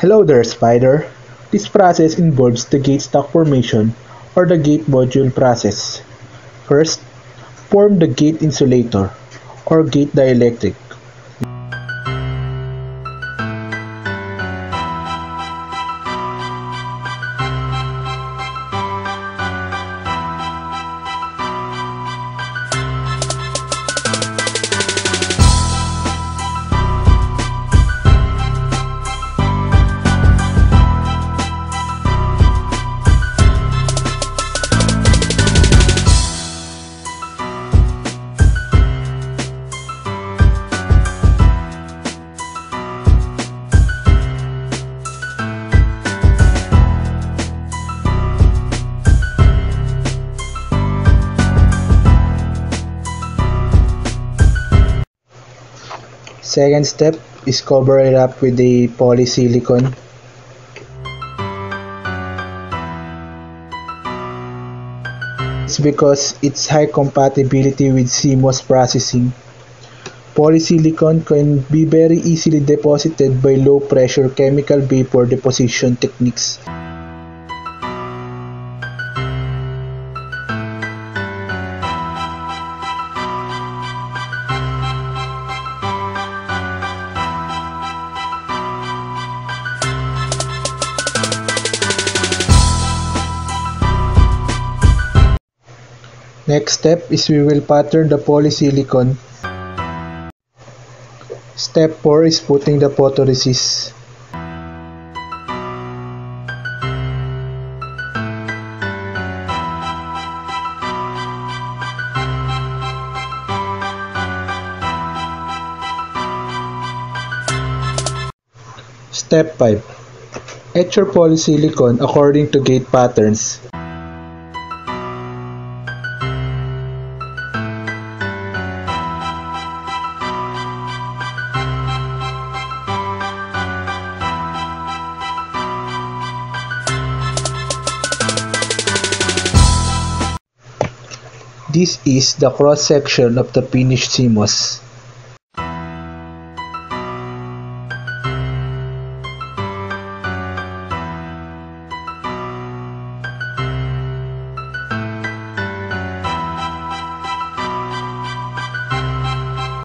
Hello there, Spider. This process involves the gate stack formation or the gate module process. First, form the gate insulator or gate dielectric. Second step is cover it up with a polysilicon. It's because it's high compatibility with CMOS processing. Polysilicon can be very easily deposited by low pressure chemical vapor deposition techniques. Next step is we will pattern the polysilicon. Step 4 is putting the photoresist. Step 5. Etch your polysilicon according to gate patterns. This is the cross-section of the finished CMOS.